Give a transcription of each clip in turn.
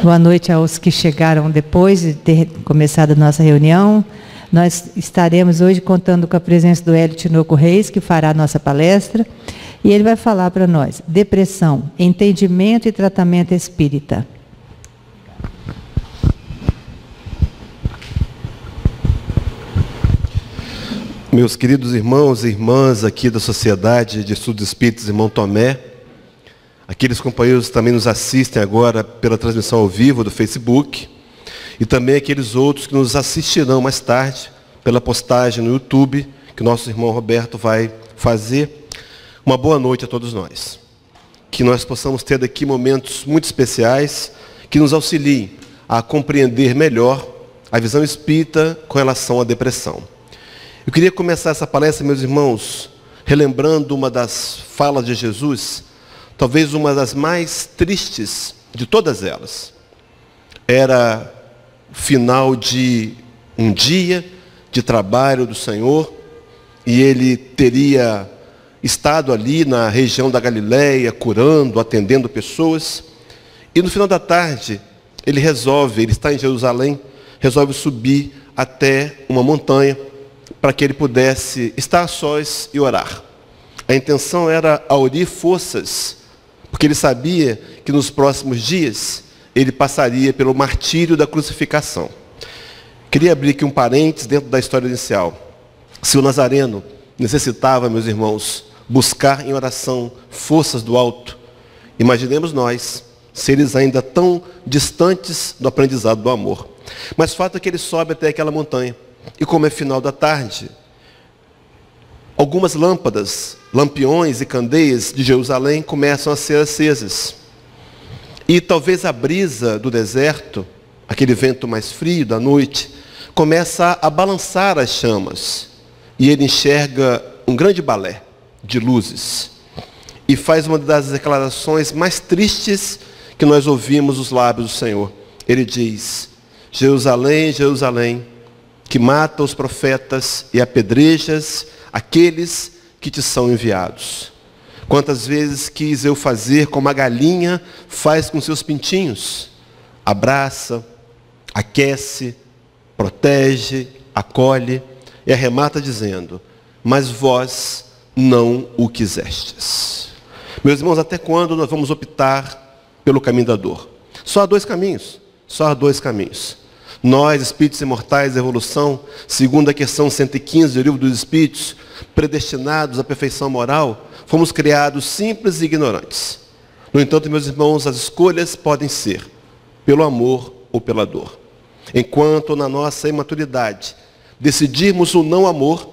Boa noite aos que chegaram depois de ter começado a nossa reunião. Nós estaremos hoje contando com a presença do Hélio Tinoco Reis, que fará a nossa palestra, e ele vai falar para nós: depressão, entendimento e tratamento espírita. Meus queridos irmãos e irmãs aqui da Sociedade de Estudos Espíritas Irmão Tomé, aqueles companheiros que também nos assistem agora pela transmissão ao vivo do Facebook, e também aqueles outros que nos assistirão mais tarde pela postagem no YouTube, que o nosso irmão Roberto vai fazer. Uma boa noite a todos nós. Que nós possamos ter daqui momentos muito especiais que nos auxiliem a compreender melhor a visão espírita com relação à depressão. Eu queria começar essa palestra, meus irmãos, relembrando uma das falas de Jesus, talvez uma das mais tristes de todas elas. Era o final de um dia de trabalho do Senhor, e ele teria estado ali na região da Galileia, curando, atendendo pessoas, e no final da tarde, ele está em Jerusalém, resolve subir até uma montanha, para que ele pudesse estar a sós e orar. A intenção era aurir forças, porque ele sabia que nos próximos dias ele passaria pelo martírio da crucificação. Queria abrir aqui um parênteses dentro da história inicial. Se o Nazareno necessitava, meus irmãos, buscar em oração forças do alto, imaginemos nós, seres ainda tão distantes do aprendizado do amor. Mas o fato é que ele sobe até aquela montanha. E como é final da tarde, algumas lâmpadas, lampiões e candeias de Jerusalém começam a ser acesas. E talvez a brisa do deserto, aquele vento mais frio da noite, começa a balançar as chamas. E ele enxerga um grande balé de luzes. E faz uma das declarações mais tristes que nós ouvimos dos lábios do Senhor. Ele diz: Jerusalém, Jerusalém, que mata os profetas e apedrejas aqueles que te são enviados. Quantas vezes quis eu fazer como a galinha faz com seus pintinhos? Abraça, aquece, protege, acolhe, e arremata dizendo: mas vós não o quisestes. Meus irmãos, até quando nós vamos optar pelo caminho da dor? Só há dois caminhos, só há dois caminhos. Nós, espíritos imortais da evolução, segundo a questão 115 do Livro dos Espíritos, predestinados à perfeição moral, fomos criados simples e ignorantes. No entanto, meus irmãos, as escolhas podem ser pelo amor ou pela dor. Enquanto na nossa imaturidade decidirmos o não amor,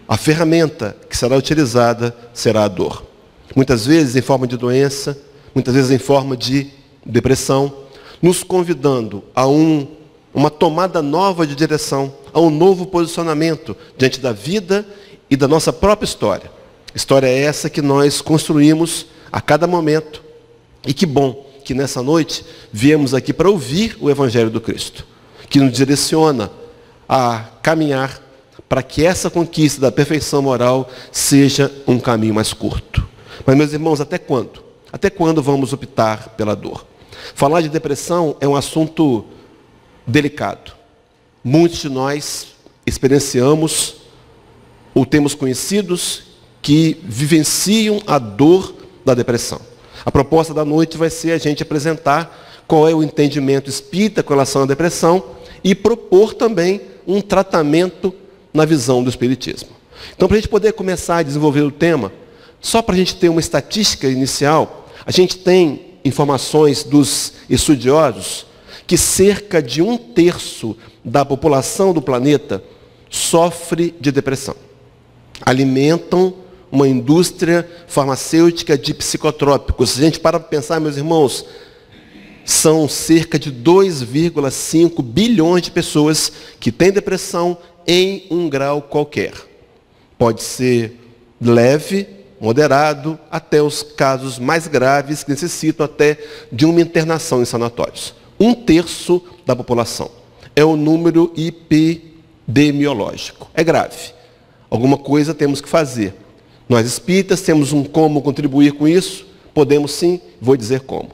a ferramenta que será utilizada será a dor. Muitas vezes em forma de doença, muitas vezes em forma de depressão, nos convidando a uma tomada nova de direção, a um novo posicionamento diante da vida e da nossa própria história. História essa que nós construímos a cada momento. E que bom que nessa noite viemos aqui para ouvir o Evangelho do Cristo, que nos direciona a caminhar para que essa conquista da perfeição moral seja um caminho mais curto. Mas, meus irmãos, até quando? Até quando vamos optar pela dor? Falar de depressão é um assunto delicado. Muitos de nós experienciamos ou temos conhecidos que vivenciam a dor da depressão. A proposta da noite vai ser a gente apresentar qual é o entendimento espírita com relação à depressão e propor também um tratamento na visão do espiritismo. Então, para a gente poder começar a desenvolver o tema, só para a gente ter uma estatística inicial, a gente tem informações dos estudiosos que cerca de 1/3 da população do planeta sofre de depressão. Alimentam uma indústria farmacêutica de psicotrópicos. Se a gente para pensar, meus irmãos, são cerca de 2,5 bilhões de pessoas que têm depressão em um grau qualquer. Pode ser leve, moderado, até os casos mais graves que necessitam até de uma internação em sanatórios. 1/3 da população. É o número epidemiológico. É grave. Alguma coisa temos que fazer. Nós espíritas temos como contribuir com isso? Podemos sim, vou dizer como.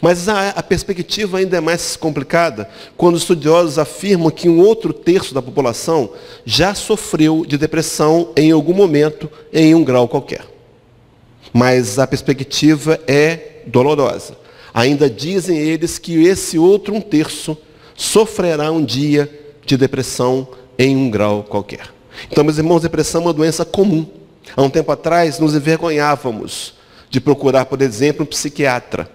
Mas a perspectiva ainda é mais complicada quando os estudiosos afirmam que um outro terço da população já sofreu de depressão em algum momento, em um grau qualquer. Mas a perspectiva é dolorosa. Ainda dizem eles que esse outro um terço sofrerá um dia de depressão em um grau qualquer. Então, meus irmãos, depressão é uma doença comum. Há um tempo atrás, nos envergonhávamos de procurar, por exemplo, um psiquiatra.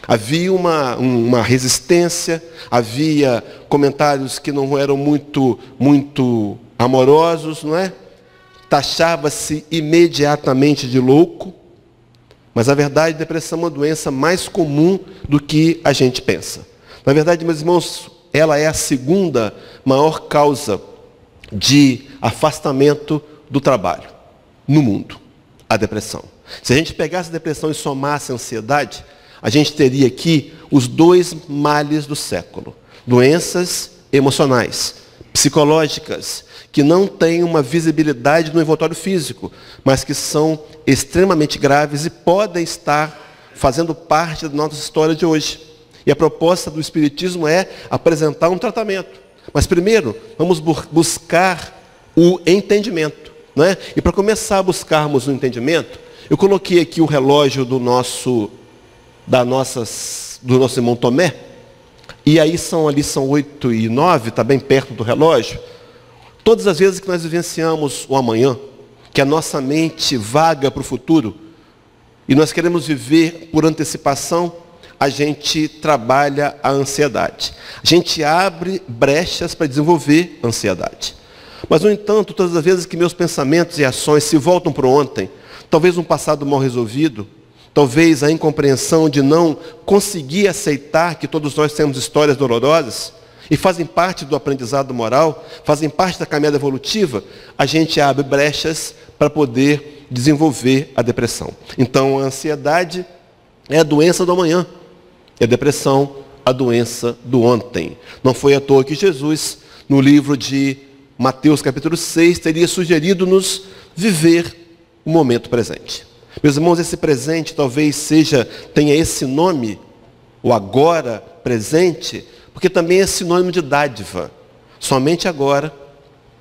Havia uma resistência, havia comentários que não eram muito amorosos, não é? Taxava-se imediatamente de louco. Mas, na verdade, a depressão é uma doença mais comum do que a gente pensa. Na verdade, meus irmãos, ela é a segunda maior causa de afastamento do trabalho no mundo, a depressão. Se a gente pegasse a depressão e somasse a ansiedade, a gente teria aqui os dois males do século. Doenças emocionais, psicológicas, que não têm uma visibilidade no envoltório físico, mas que são extremamente graves e podem estar fazendo parte da nossa história de hoje. E a proposta do Espiritismo é apresentar um tratamento. Mas primeiro, vamos buscar o entendimento, não é? E para começar a buscarmos o entendimento, eu coloquei aqui o relógio do nosso irmão Tomé, e aí são 8h09, está bem perto do relógio. Todas as vezes que nós vivenciamos o amanhã, que a nossa mente vaga para o futuro, e nós queremos viver por antecipação, a gente trabalha a ansiedade. A gente abre brechas para desenvolver ansiedade. Mas, no entanto, todas as vezes que meus pensamentos e ações se voltam para o ontem, talvez um passado mal resolvido, talvez a incompreensão de não conseguir aceitar que todos nós temos histórias dolorosas, e fazem parte do aprendizado moral, fazem parte da caminhada evolutiva, a gente abre brechas para poder desenvolver a depressão. Então, a ansiedade é a doença do amanhã, e a depressão, a doença do ontem. Não foi à toa que Jesus, no livro de Mateus capítulo 6, teria sugerido-nos viver o momento presente. Meus irmãos, esse presente talvez tenha esse nome, o agora presente, porque também é sinônimo de dádiva. Somente agora,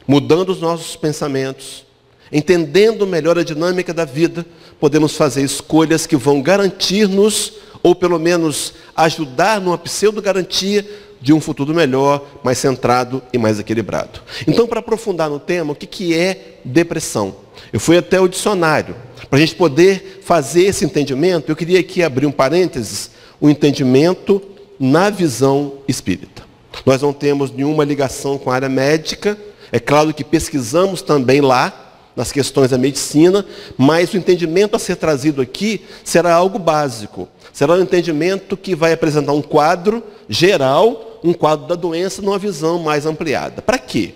mudando os nossos pensamentos, entendendo melhor a dinâmica da vida, podemos fazer escolhas que vão garantir-nos, ou pelo menos ajudar numa pseudo-garantia de um futuro melhor, mais centrado e mais equilibrado. Então, para aprofundar no tema, o que é depressão? Eu fui até o dicionário. Para a gente poder fazer esse entendimento, eu queria aqui abrir um parênteses, o entendimento na visão espírita. Nós não temos nenhuma ligação com a área médica, é claro que pesquisamos também lá, nas questões da medicina, mas o entendimento a ser trazido aqui será algo básico. Será um entendimento que vai apresentar um quadro geral, um quadro da doença, numa visão mais ampliada. Para quê?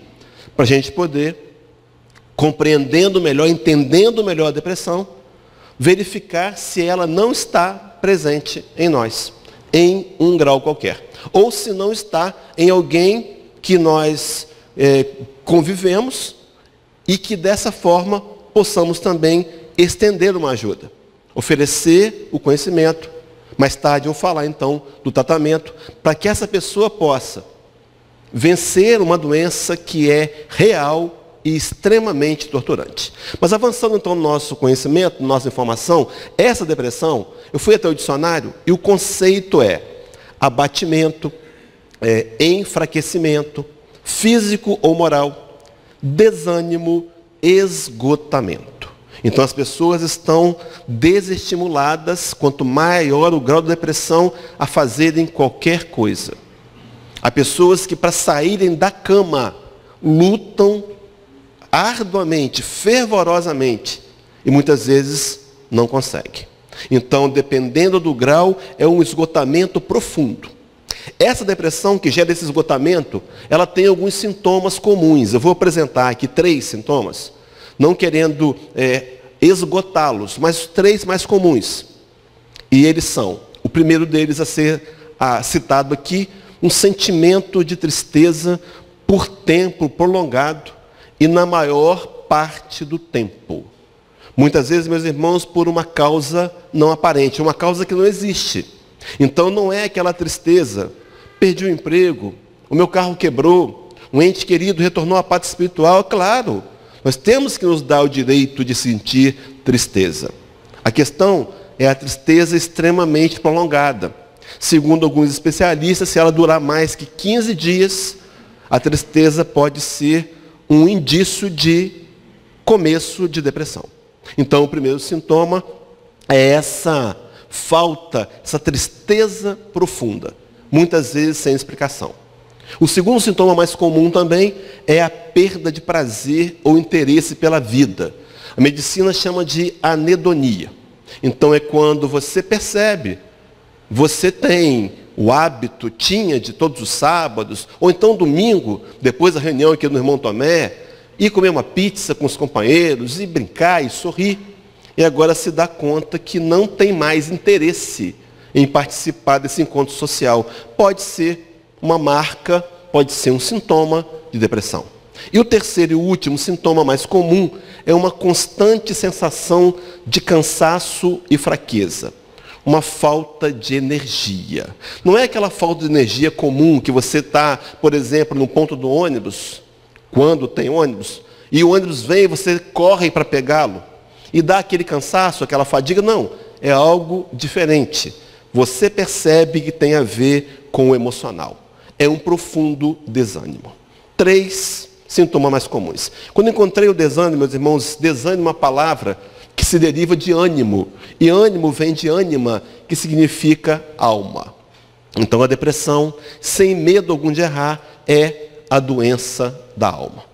Para a gente poder, compreendendo melhor, entendendo melhor a depressão, verificar se ela não está presente em nós, em um grau qualquer. Ou se não está em alguém que nós convivemos e que dessa forma possamos também estender uma ajuda. Oferecer o conhecimento. Mais tarde eu vou falar então do tratamento, para que essa pessoa possa vencer uma doença que é real e extremamente torturante. Mas avançando então no nosso conhecimento, nossa informação, essa depressão, eu fui até o dicionário e o conceito é abatimento, enfraquecimento, físico ou moral, desânimo, esgotamento. Então as pessoas estão desestimuladas, quanto maior o grau de depressão, a fazerem qualquer coisa. Há pessoas que para saírem da cama lutam arduamente, fervorosamente, e muitas vezes não conseguem. Então, dependendo do grau, é um esgotamento profundo. Essa depressão que gera esse esgotamento, ela tem alguns sintomas comuns. Eu vou apresentar aqui 3 sintomas, não querendo esgotá-los, mas os 3 mais comuns. E eles são, o primeiro deles a ser citado aqui, um sentimento de tristeza por tempo prolongado e na maior parte do tempo. Muitas vezes, meus irmãos, por uma causa não aparente, uma causa que não existe. Então não é aquela tristeza, perdi o emprego, o meu carro quebrou, um ente querido retornou à pátria espiritual. Claro, nós temos que nos dar o direito de sentir tristeza. A questão é a tristeza extremamente prolongada. Segundo alguns especialistas, se ela durar mais que 15 dias, a tristeza pode ser um indício de começo de depressão. Então, o primeiro sintoma é essa falta, essa tristeza profunda, muitas vezes sem explicação. O segundo sintoma mais comum também é a perda de prazer ou interesse pela vida. A medicina chama de anedonia. Então, é quando você percebe, você tem o hábito, tinha de todos os sábados, ou então domingo, depois da reunião aqui no Irmão Tomé, ir comer uma pizza com os companheiros, e brincar e sorrir, e agora se dá conta que não tem mais interesse em participar desse encontro social. Pode ser uma marca, pode ser um sintoma de depressão. E o terceiro e último sintoma mais comum é uma constante sensação de cansaço e fraqueza. Uma falta de energia. Não é aquela falta de energia comum que você está, por exemplo, no ponto do ônibus, quando tem ônibus, e o ônibus vem e você corre para pegá-lo, e dá aquele cansaço, aquela fadiga. Não, é algo diferente. Você percebe que tem a ver com o emocional. É um profundo desânimo. 3 sintomas mais comuns. Quando encontrei o desânimo, meus irmãos, desânimo é uma palavra que se deriva de ânimo. E ânimo vem de ânima, que significa alma. Então a depressão, sem medo algum de errar, é a doença da alma.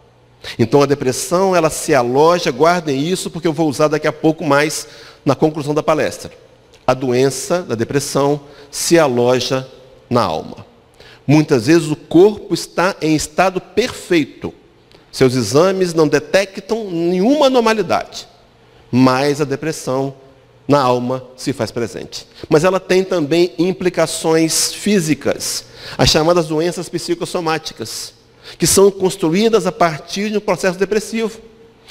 Então a depressão, ela se aloja, guardem isso, porque eu vou usar daqui a pouco mais na conclusão da palestra. A doença da depressão se aloja na alma. Muitas vezes o corpo está em estado perfeito. Seus exames não detectam nenhuma anormalidade. Mas a depressão na alma se faz presente. Mas ela tem também implicações físicas, as chamadas doenças psicossomáticas, que são construídas a partir de um processo depressivo.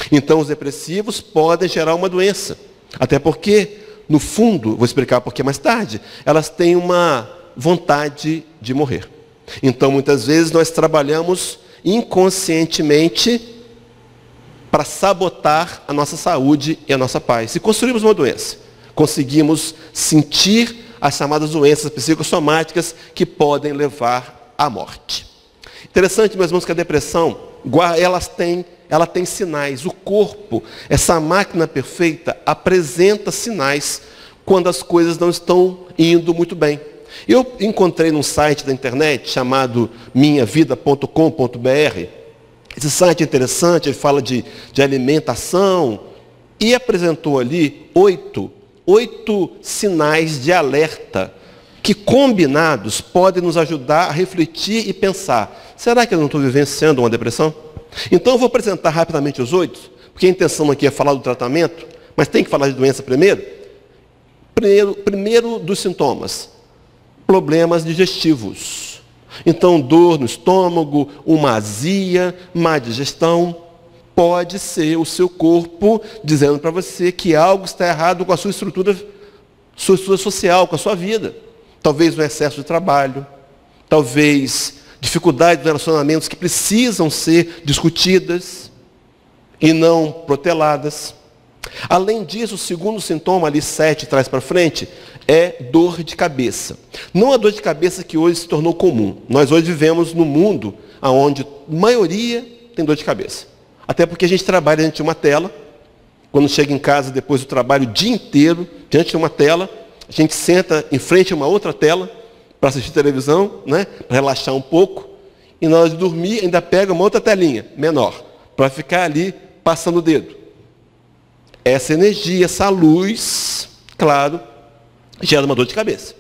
Então, os depressivos podem gerar uma doença. Até porque, no fundo, vou explicar por que mais tarde, elas têm uma vontade de morrer. Então, muitas vezes, nós trabalhamos inconscientemente para sabotar a nossa saúde e a nossa paz. Se construímos uma doença, conseguimos sentir as chamadas doenças psicossomáticas que podem levar à morte. Interessante, meus irmãos, que a depressão, ela tem sinais. O corpo, essa máquina perfeita, apresenta sinais quando as coisas não estão indo muito bem. Eu encontrei num site da internet chamado minhavida.com.br. Esse site é interessante, ele fala de alimentação e apresentou ali 8 sinais de alerta que, combinados, podem nos ajudar a refletir e pensar: será que eu não estou vivenciando uma depressão? Então eu vou apresentar rapidamente os 8, porque a intenção aqui é falar do tratamento, mas tem que falar de doença primeiro. Primeiro dos sintomas: problemas digestivos. Então, dor no estômago, uma azia, má digestão, pode ser o seu corpo dizendo para você que algo está errado com a sua estrutura social, com a sua vida. Talvez um excesso de trabalho, talvez dificuldades de relacionamentos que precisam ser discutidas e não proteladas. Além disso, o segundo sintoma, ali 7 traz para frente, é dor de cabeça. Não a dor de cabeça que hoje se tornou comum. Nós hoje vivemos num mundo onde a maioria tem dor de cabeça. Até porque a gente trabalha diante de uma tela. Quando chega em casa, depois do trabalho, o dia inteiro, diante de uma tela, a gente senta em frente a uma outra tela para assistir televisão, né, para relaxar um pouco. E na hora de dormir, ainda pega uma outra telinha, menor, para ficar ali passando o dedo. Essa energia, essa luz, claro, gera uma dor de cabeça.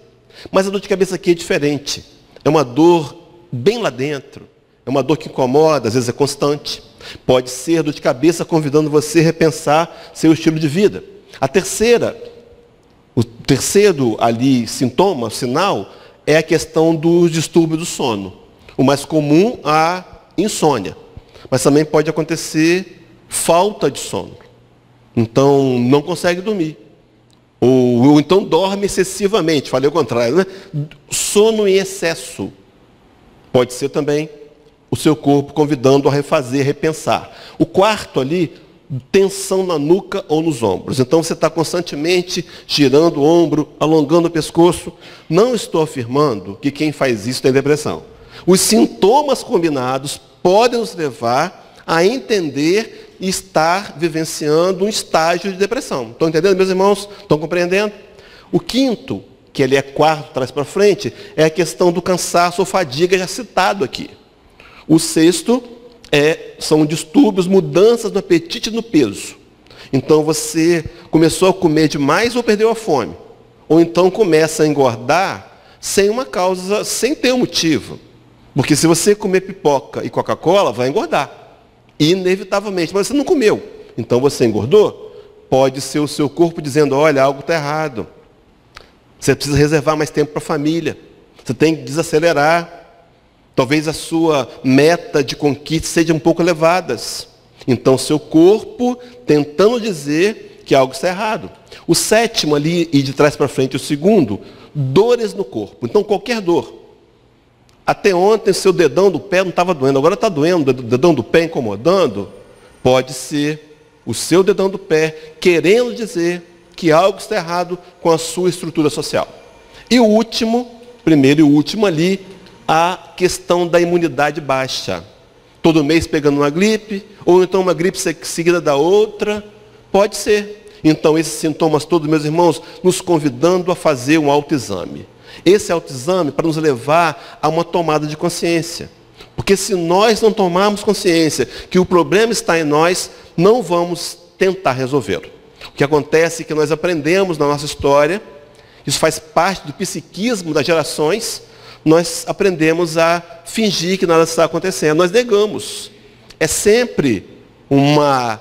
Mas a dor de cabeça aqui é diferente. É uma dor bem lá dentro. É uma dor que incomoda, às vezes é constante. Pode ser dor de cabeça convidando você a repensar seu estilo de vida. O terceiro ali sintoma, sinal, é a questão dos distúrbios do sono. O mais comum, a insônia. Mas também pode acontecer falta de sono. Então, não consegue dormir. Ou então dorme excessivamente, falei o contrário, né? Sono em excesso. Pode ser também o seu corpo convidando a refazer, repensar. O quarto ali, tensão na nuca ou nos ombros. Então você está constantemente girando o ombro, alongando o pescoço. Não estou afirmando que quem faz isso tem depressão. Os sintomas combinados podem nos levar a entender e estar vivenciando um estágio de depressão. Estão entendendo, meus irmãos? Estão compreendendo? O quinto, que ele é quarto, traz para frente, é a questão do cansaço ou fadiga já citado aqui. O sexto são distúrbios, mudanças no apetite e no peso. Então você começou a comer demais ou perdeu a fome. Ou então começa a engordar sem uma causa, sem ter um motivo. Porque se você comer pipoca e Coca-Cola, vai engordar. Inevitavelmente. Mas você não comeu. Então você engordou? Pode ser o seu corpo dizendo, olha, algo está errado. Você precisa reservar mais tempo para a família. Você tem que desacelerar. Talvez a sua meta de conquista seja um pouco elevada. Então, seu corpo tentando dizer que algo está errado. O sétimo ali, e de trás para frente, o segundo, dores no corpo. Então, qualquer dor. Até ontem, seu dedão do pé não estava doendo, agora está doendo, o dedão do pé incomodando. Pode ser o seu dedão do pé querendo dizer que algo está errado com a sua estrutura social. E o último, primeiro e o último ali, a questão da imunidade baixa. Todo mês pegando uma gripe, ou então uma gripe seguida da outra, pode ser. Então, esses sintomas todos, meus irmãos, nos convidando a fazer um autoexame. Esse autoexame para nos levar a uma tomada de consciência. Porque se nós não tomarmos consciência que o problema está em nós, não vamos tentar resolvê-lo. O que acontece é que nós aprendemos na nossa história, isso faz parte do psiquismo das gerações, nós aprendemos a fingir que nada está acontecendo. Nós negamos. É sempre uma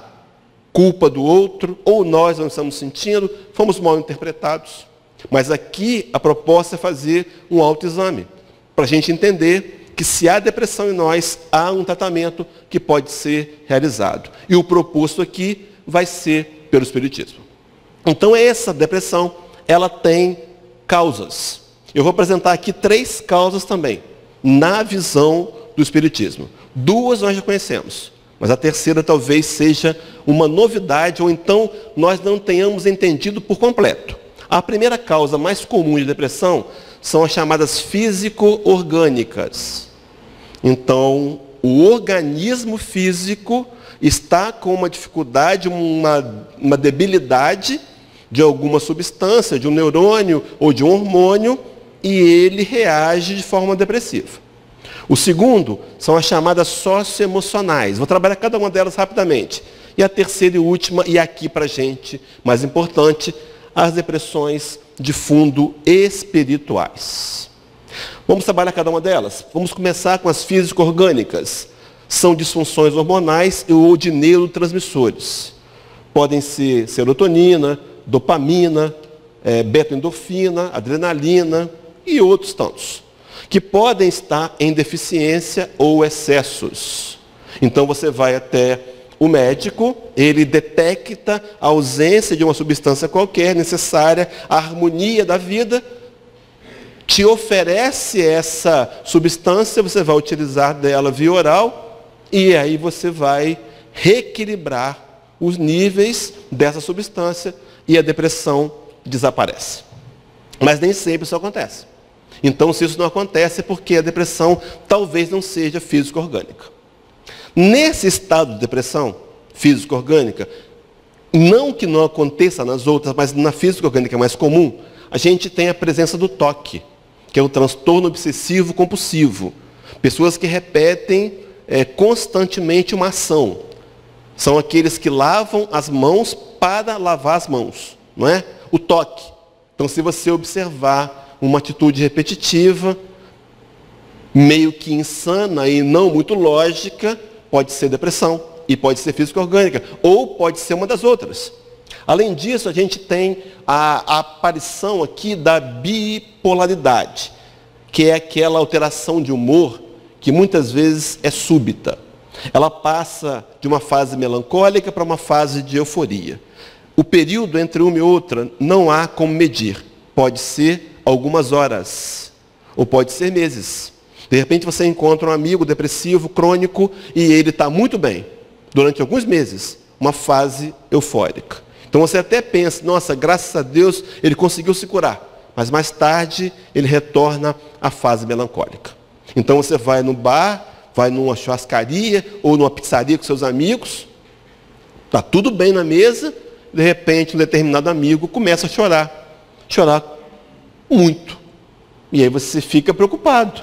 culpa do outro, ou nós não estamos sentindo, fomos mal interpretados. Mas aqui a proposta é fazer um autoexame, para a gente entender que se há depressão em nós, há um tratamento que pode ser realizado. E o proposto aqui vai ser pelo Espiritismo. Então essa depressão, ela tem causas. Eu vou apresentar aqui 3 causas também, na visão do Espiritismo. 2 nós já conhecemos, mas a terceira talvez seja uma novidade, ou então nós não tenhamos entendido por completo. A primeira causa mais comum de depressão são as chamadas físico-orgânicas. Então, o organismo físico está com uma dificuldade, uma debilidade de alguma substância, de um neurônio ou de um hormônio, e ele reage de forma depressiva. O segundo são as chamadas socioemocionais. Vou trabalhar cada uma delas rapidamente. E a terceira e última, e aqui para a gente, mais importante, as depressões de fundo espirituais. Vamos trabalhar cada uma delas? Vamos começar com as físico-orgânicas. São disfunções hormonais ou de neurotransmissores. Podem ser serotonina, dopamina, beta-endorfina, adrenalina e outros tantos, que podem estar em deficiência ou excessos. Então você vai até o médico, ele detecta a ausência de uma substância qualquer necessária à harmonia da vida, te oferece essa substância, você vai utilizar dela via oral, e aí você vai reequilibrar os níveis dessa substância e a depressão desaparece. Mas nem sempre isso acontece. Então, se isso não acontece, é porque a depressão talvez não seja físico-orgânica. Nesse estado de depressão físico-orgânica, não que não aconteça nas outras, mas na físico-orgânica mais comum, a gente tem a presença do toque, que é o transtorno obsessivo-compulsivo. Pessoas que repetem constantemente uma ação. São aqueles que lavam as mãos para lavar as mãos, não é? O toque. Então, se você observar uma atitude repetitiva, meio que insana e não muito lógica, pode ser depressão e pode ser físico-orgânica, ou pode ser uma das outras. Além disso, a gente tem a aparição aqui da bipolaridade, que é aquela alteração de humor que muitas vezes é súbita. Ela passa de uma fase melancólica para uma fase de euforia. O período entre uma e outra não há como medir. Pode ser algumas horas, ou pode ser meses. De repente você encontra um amigo depressivo, crônico, e ele está muito bem, durante alguns meses, uma fase eufórica. Então você até pensa, nossa, graças a Deus ele conseguiu se curar. Mas mais tarde ele retorna à fase melancólica. Então você vai no bar, vai numa churrascaria ou numa pizzaria com seus amigos, está tudo bem na mesa, de repente um determinado amigo começa a chorar muito. E aí você fica preocupado,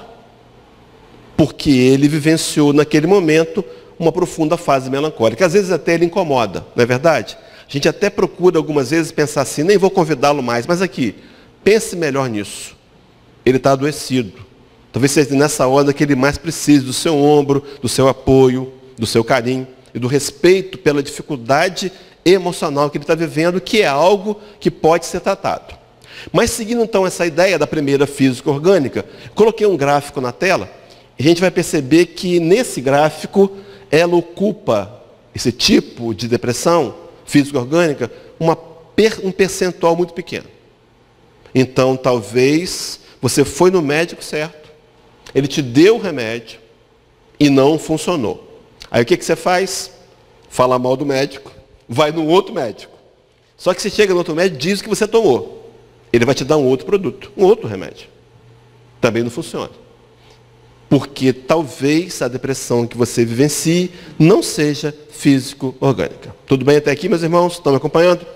porque ele vivenciou naquele momento uma profunda fase melancólica. Às vezes até ele incomoda, não é verdade? A gente até procura algumas vezes pensar assim, nem vou convidá-lo mais, mas aqui, pense melhor nisso. Ele está adoecido. Talvez seja nessa hora que ele mais precise do seu ombro, do seu apoio, do seu carinho e do respeito pela dificuldade emocional que ele está vivendo, que é algo que pode ser tratado. Mas seguindo então essa ideia da primeira física orgânica, coloquei um gráfico na tela, e a gente vai perceber que nesse gráfico ela ocupa, esse tipo de depressão física orgânica, um percentual muito pequeno. Então talvez você foi no médico certo, ele te deu o remédio e não funcionou. Aí o que você faz? Fala mal do médico, vai no outro médico. Só que você chega no outro médico e diz o que você tomou. Ele vai te dar um outro produto, um outro remédio. Também não funciona. Porque talvez a depressão que você vivencie não seja físico-orgânica. Tudo bem até aqui, meus irmãos? Estão me acompanhando?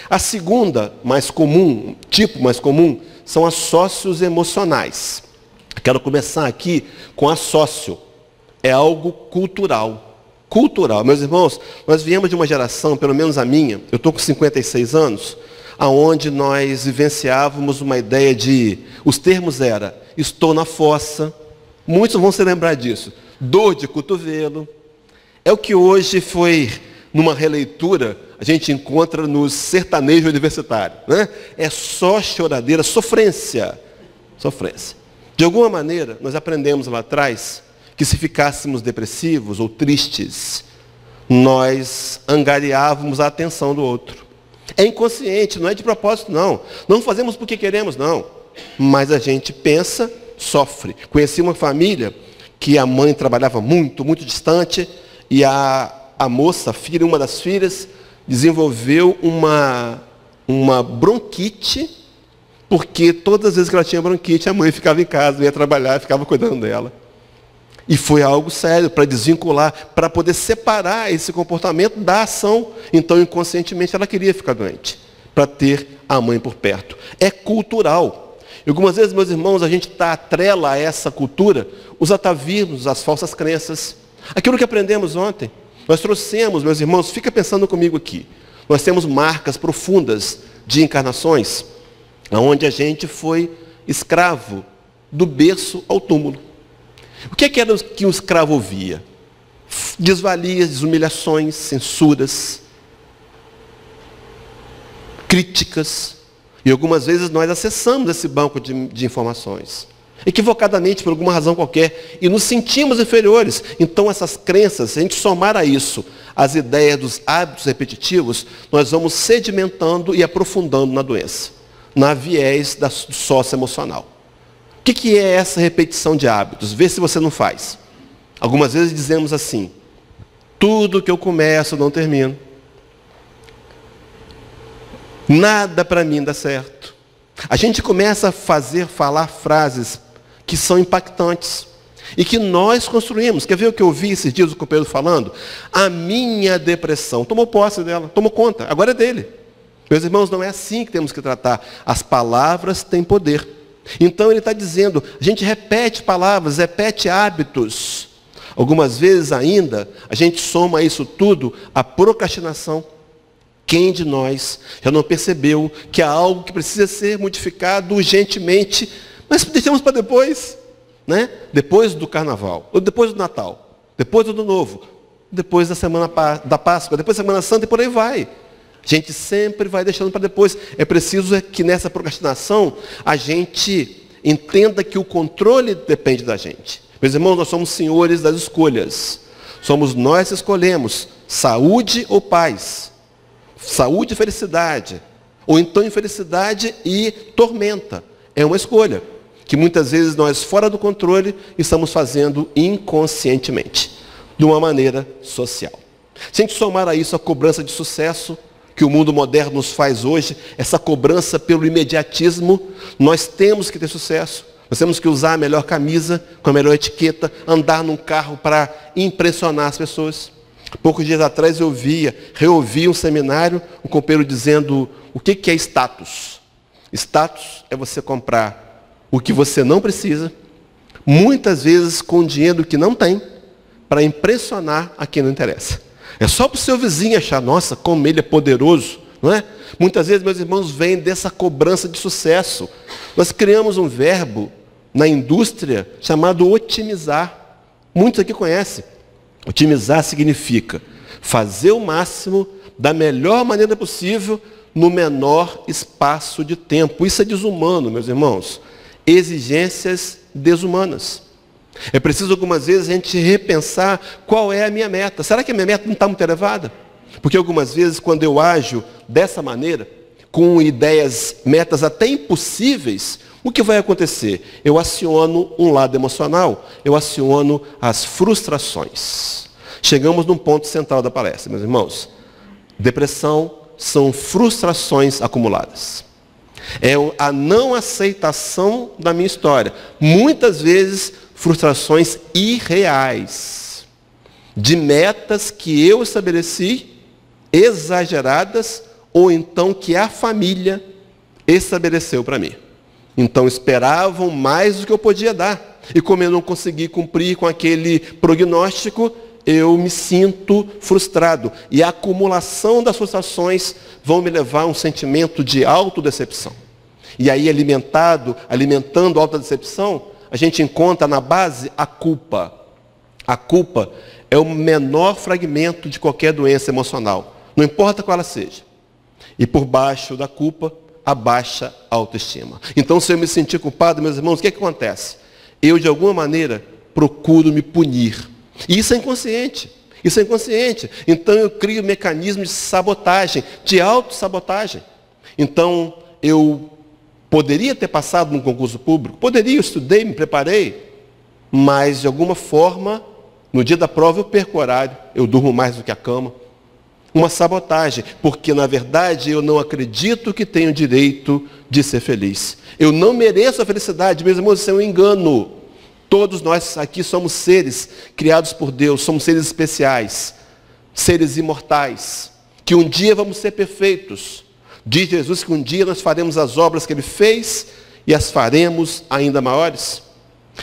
A segunda, mais comum, tipo mais comum, são as socioemocionais. Quero começar aqui com a sócio. É algo cultural. Cultural. Meus irmãos, nós viemos de uma geração, pelo menos a minha, eu estou com 56 anos, aonde nós vivenciávamos uma ideia de, os termos eram, estou na fossa, muitos vão se lembrar disso, dor de cotovelo, é o que hoje foi, numa releitura, a gente encontra nos sertanejos universitários, né? É só choradeira, sofrência, sofrência. De alguma maneira, nós aprendemos lá atrás, que se ficássemos depressivos ou tristes, nós angariávamos a atenção do outro. É inconsciente, não é de propósito, não. Não fazemos porque queremos, não. Mas a gente pensa, sofre. Conheci uma família que a mãe trabalhava muito, muito distante, e a moça, filha, uma das filhas, desenvolveu uma bronquite, porque todas as vezes que ela tinha bronquite, a mãe ficava em casa, ia trabalhar, ficava cuidando dela. E foi algo sério, para desvincular, para poder separar esse comportamento da ação. Então, inconscientemente, ela queria ficar doente, para ter a mãe por perto. É cultural. E algumas vezes, meus irmãos, a gente atrela a essa cultura os atavismos, as falsas crenças. Aquilo que aprendemos ontem. Nós trouxemos, meus irmãos, fica pensando comigo aqui. Nós temos marcas profundas de encarnações, onde a gente foi escravo do berço ao túmulo. O que era que um escravo ouvia? Desvalias, humilhações, censuras, críticas. E algumas vezes nós acessamos esse banco de informações, equivocadamente, por alguma razão qualquer, e nos sentimos inferiores. Então essas crenças, se a gente somar a isso as ideias dos hábitos repetitivos, nós vamos sedimentando e aprofundando na doença, na viés do socioemocional. O que é essa repetição de hábitos? Vê se você não faz. Algumas vezes dizemos assim, tudo que eu começo eu não termino. Nada para mim dá certo. A gente começa a falar frases que são impactantes e que nós construímos. Quer ver o que eu ouvi esses dias o companheiro falando? A minha depressão. Tomou posse dela, tomou conta, agora é dele. Meus irmãos, não é assim que temos que tratar. As palavras têm poder. Então ele está dizendo, a gente repete palavras, repete hábitos. Algumas vezes ainda, a gente soma isso tudo à procrastinação. Quem de nós já não percebeu que há algo que precisa ser modificado urgentemente, mas deixamos para depois, né? Depois do carnaval, ou depois do Natal, depois do Ano Novo, depois da semana da Páscoa, depois da Semana Santa e por aí vai. A gente sempre vai deixando para depois. É preciso que nessa procrastinação a gente entenda que o controle depende da gente. Meus irmãos, nós somos senhores das escolhas. Somos nós que escolhemos saúde ou paz, saúde e felicidade, ou então infelicidade e tormenta. É uma escolha que muitas vezes nós, fora do controle, estamos fazendo inconscientemente, de uma maneira social. Se a gente somar a isso a cobrança de sucesso que o mundo moderno nos faz hoje, essa cobrança pelo imediatismo, nós temos que ter sucesso. Nós temos que usar a melhor camisa, com a melhor etiqueta, andar num carro para impressionar as pessoas. Poucos dias atrás eu reouvi um seminário, um companheiro dizendo o que é status. Status é você comprar o que você não precisa, muitas vezes com dinheiro que não tem, para impressionar a quem não interessa. É só para o seu vizinho achar, nossa, como ele é poderoso, não é? Muitas vezes, meus irmãos, vem dessa cobrança de sucesso. Nós criamos um verbo na indústria chamado otimizar. Muitos aqui conhecem. Otimizar significa fazer o máximo da melhor maneira possível no menor espaço de tempo. Isso é desumano, meus irmãos. Exigências desumanas. É preciso algumas vezes a gente repensar qual é a minha meta. Será que a minha meta não está muito elevada? Porque algumas vezes quando eu ajo dessa maneira, com ideias, metas até impossíveis, o que vai acontecer? Eu aciono um lado emocional, eu aciono as frustrações. Chegamos num ponto central da palestra, meus irmãos. Depressão são frustrações acumuladas. É a não aceitação da minha história. Muitas vezes, frustrações irreais. De metas que eu estabeleci, exageradas, ou então que a família estabeleceu para mim. Então esperavam mais do que eu podia dar. E como eu não consegui cumprir com aquele prognóstico, eu me sinto frustrado. E a acumulação das frustrações vão me levar a um sentimento de autodecepção. E aí, alimentando a autodecepção, a gente encontra na base a culpa. A culpa é o menor fragmento de qualquer doença emocional. Não importa qual ela seja. E por baixo da culpa, a baixa autoestima. Então, se eu me sentir culpado, meus irmãos, o que acontece? Eu, de alguma maneira, procuro me punir. E isso é inconsciente. Isso é inconsciente. Então, eu crio mecanismos de sabotagem, de autossabotagem. Então, eu poderia ter passado num concurso público, poderia, eu estudei, me preparei, mas, de alguma forma, no dia da prova eu perco o horário, eu durmo mais do que a cama. Uma sabotagem, porque, na verdade, eu não acredito que tenho direito de ser feliz. Eu não mereço a felicidade, meus irmãos, isso é um engano. Todos nós aqui somos seres criados por Deus, somos seres especiais, seres imortais, que um dia vamos ser perfeitos. Diz Jesus que um dia nós faremos as obras que Ele fez e as faremos ainda maiores.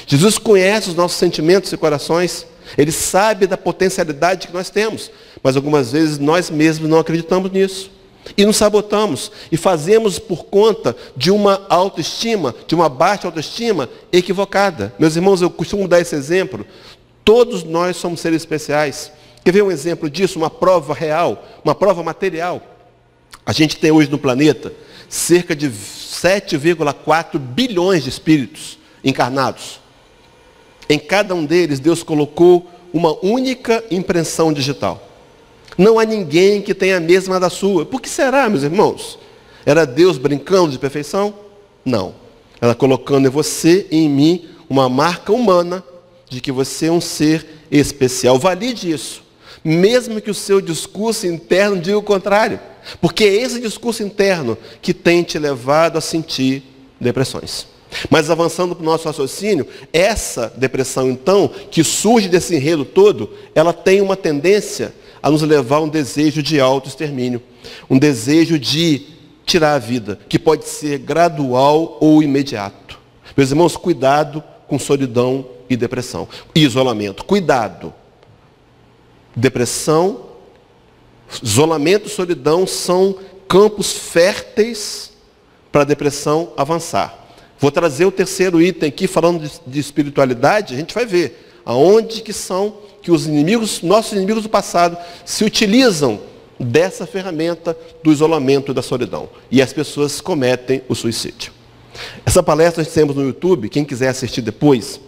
Jesus conhece os nossos sentimentos e corações, Ele sabe da potencialidade que nós temos, mas algumas vezes nós mesmos não acreditamos nisso. E nos sabotamos e fazemos por conta de uma autoestima, de uma baixa autoestima equivocada. Meus irmãos, eu costumo dar esse exemplo. Todos nós somos seres especiais. Quer ver um exemplo disso? Uma prova real, uma prova material. A gente tem hoje no planeta cerca de 7,4 bilhões de espíritos encarnados. Em cada um deles, Deus colocou uma única impressão digital. Não há ninguém que tenha a mesma da sua. Por que será, meus irmãos? Era Deus brincando de perfeição? Não. Ela colocando em você e em mim uma marca humana de que você é um ser especial. Valide isso. Mesmo que o seu discurso interno diga o contrário. Porque é esse discurso interno que tem te levado a sentir depressões. Mas avançando para o nosso raciocínio, essa depressão, então, que surge desse enredo todo, ela tem uma tendência a nos levar a um desejo de autoextermínio, um desejo de tirar a vida, que pode ser gradual ou imediato. Meus irmãos, cuidado com solidão e depressão. E isolamento, cuidado. Depressão, isolamento e solidão são campos férteis para a depressão avançar. Vou trazer o terceiro item aqui, falando de espiritualidade, a gente vai ver aonde que são que os inimigos, nossos inimigos do passado, se utilizam dessa ferramenta do isolamento e da solidão. E as pessoas cometem o suicídio. Essa palestra nós temos no YouTube, quem quiser assistir depois,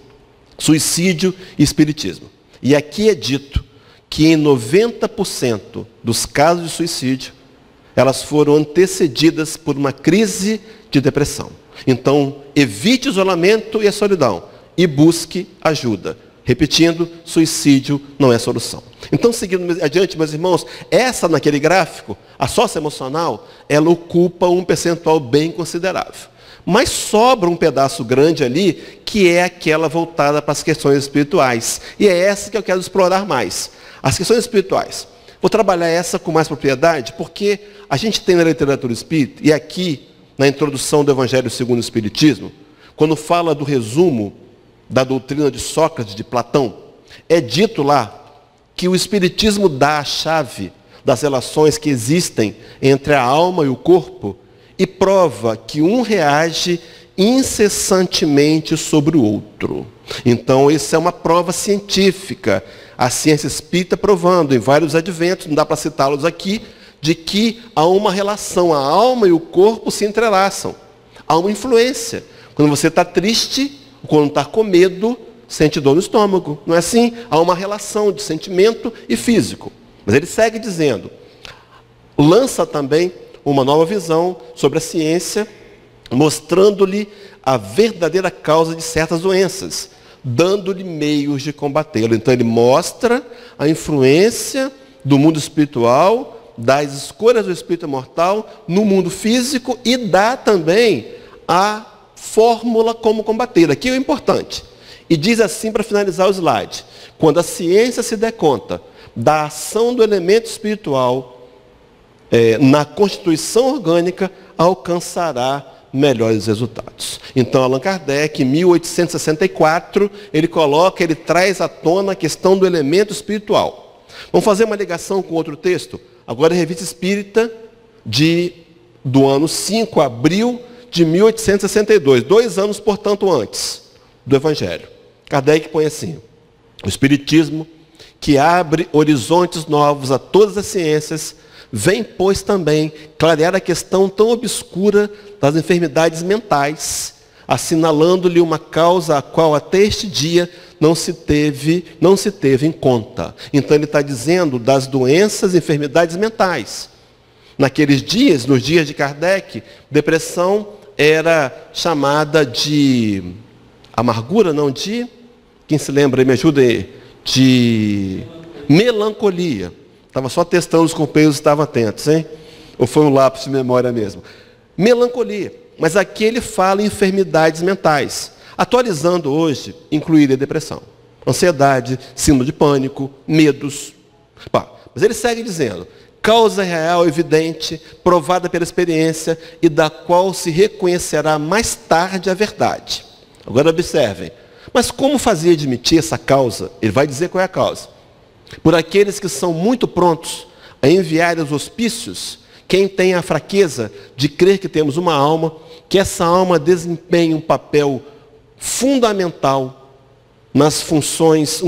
Suicídio e Espiritismo. E aqui é dito que em 90% dos casos de suicídio, elas foram antecedidas por uma crise de depressão. Então, evite o isolamento e a solidão e busque ajuda. Repetindo, suicídio não é solução. Então, seguindo adiante, meus irmãos, essa naquele gráfico, a socioemocional, ela ocupa um percentual bem considerável. Mas sobra um pedaço grande ali, que é aquela voltada para as questões espirituais. E é essa que eu quero explorar mais. As questões espirituais. Vou trabalhar essa com mais propriedade, porque a gente tem na literatura espírita, e aqui, na introdução do Evangelho segundo o Espiritismo, quando fala do resumo da doutrina de Sócrates, de Platão, é dito lá que o Espiritismo dá a chave das relações que existem entre a alma e o corpo e prova que um reage incessantemente sobre o outro. Então, isso é uma prova científica. A ciência espírita provando em vários adventos, não dá para citá-los aqui, de que há uma relação, a alma e o corpo se entrelaçam. Há uma influência. Quando você está triste, quando está com medo, sente dor no estômago. Não é assim? Há uma relação de sentimento e físico. Mas ele segue dizendo, lança também uma nova visão sobre a ciência, mostrando-lhe a verdadeira causa de certas doenças, dando-lhe meios de combatê-lo. Então ele mostra a influência do mundo espiritual, das escolhas do espírito imortal no mundo físico e dá também a fórmula como combater. Aqui é o importante. E diz assim para finalizar o slide, quando a ciência se der conta da ação do elemento espiritual na constituição orgânica, alcançará melhores resultados. Então, Allan Kardec, em 1864, ele traz à tona a questão do elemento espiritual. Vamos fazer uma ligação com outro texto? Agora, a Revista Espírita, do ano 5 de abril de 1862, 2 anos, portanto, antes do Evangelho. Kardec põe assim, o Espiritismo, que abre horizontes novos a todas as ciências, vem, pois, também clarear a questão tão obscura das enfermidades mentais, assinalando-lhe uma causa a qual até este dia não se teve em conta. Então ele está dizendo das doenças e enfermidades mentais. Naqueles dias, nos dias de Kardec, depressão era chamada de amargura, não de, quem se lembra, me ajuda aí, de melancolia. Estava só testando os companheiros, estavam atentos, hein? Ou foi um lápis de memória mesmo? Melancolia. Mas aqui ele fala em enfermidades mentais. Atualizando hoje, incluiria depressão, ansiedade, síndrome de pânico, medos. Mas ele segue dizendo, causa real, evidente, provada pela experiência e da qual se reconhecerá mais tarde a verdade. Agora observem. Mas como fazer admitir essa causa? Ele vai dizer qual é a causa. Por aqueles que são muito prontos a enviar os hospícios, quem tem a fraqueza de crer que temos uma alma, que essa alma desempenha um papel fundamental nas funções,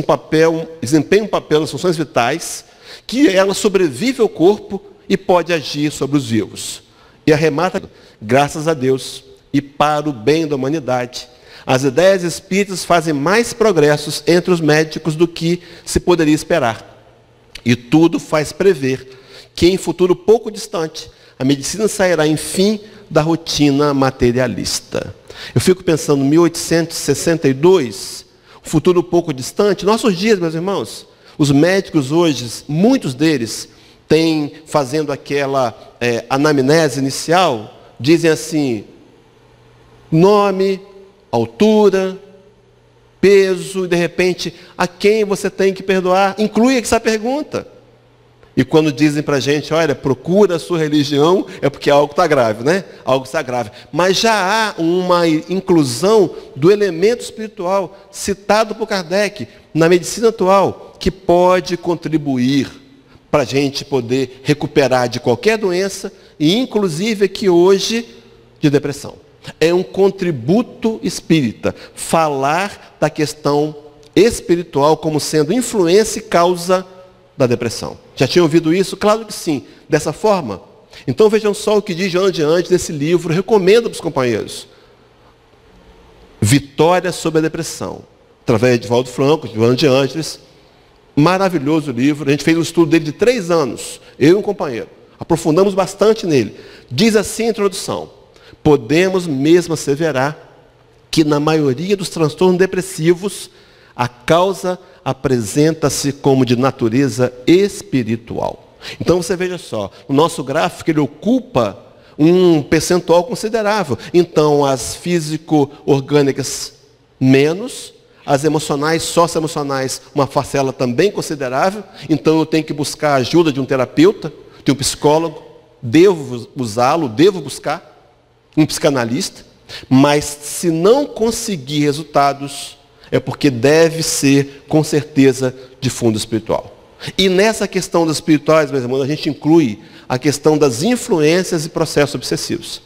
desempenha um papel nas funções vitais, que ela sobrevive ao corpo e pode agir sobre os vivos. E arremata, graças a Deus, e para o bem da humanidade, as ideias espíritas fazem mais progressos entre os médicos do que se poderia esperar. E tudo faz prever que em futuro pouco distante, a medicina sairá, enfim, da rotina materialista. Eu fico pensando em 1862, um futuro pouco distante, nossos dias, meus irmãos, os médicos hoje, muitos deles, têm, fazendo aquela anamnese inicial, dizem assim, nome, altura, peso, e de repente, a quem você tem que perdoar? Inclui essa pergunta. E quando dizem para a gente, olha, procura a sua religião, é porque algo está grave, né? Algo está grave. Mas já há uma inclusão do elemento espiritual citado por Kardec na medicina atual, que pode contribuir para a gente poder recuperar de qualquer doença, e inclusive aqui hoje, de depressão. É um contributo espírita, falar da questão espiritual como sendo influência e causa da depressão. Já tinham ouvido isso? Claro que sim. Dessa forma? Então vejam só o que diz Joana de Angelis nesse livro, recomendo para os companheiros. Vitória sobre a Depressão, através de Valdo Franco, de Joana de Angelis. Maravilhoso livro. A gente fez um estudo dele de 3 anos, eu e um companheiro. aprofundamos bastante nele. Diz assim a introdução: podemos mesmo asseverar que na maioria dos transtornos depressivos, a causa apresenta-se como de natureza espiritual. Então você veja só, o nosso gráfico ele ocupa um percentual considerável. Então as físico-orgânicas menos, as emocionais, socioemocionais, uma parcela também considerável. Então eu tenho que buscar a ajuda de um terapeuta, de um psicólogo, devo usá-lo, devo buscar um psicanalista, mas se não conseguir resultados, é porque deve ser, com certeza, de fundo espiritual. E nessa questão das espirituais, meus irmãos, a gente inclui a questão das influências e processos obsessivos,